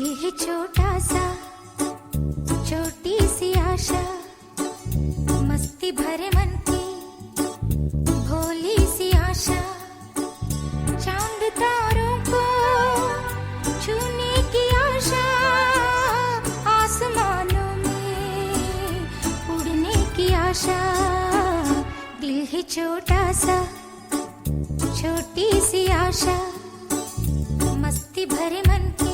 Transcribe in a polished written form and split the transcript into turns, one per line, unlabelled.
दिल है छोटा सा, छोटी सी आशा, मस्ती भरे मन की भोली सी आशा, चांद तारों को छूने की आशा, आसमानों में उड़ने की आशा। दिल है छोटा सा, छोटी सी आशा, मस्ती भरे मन की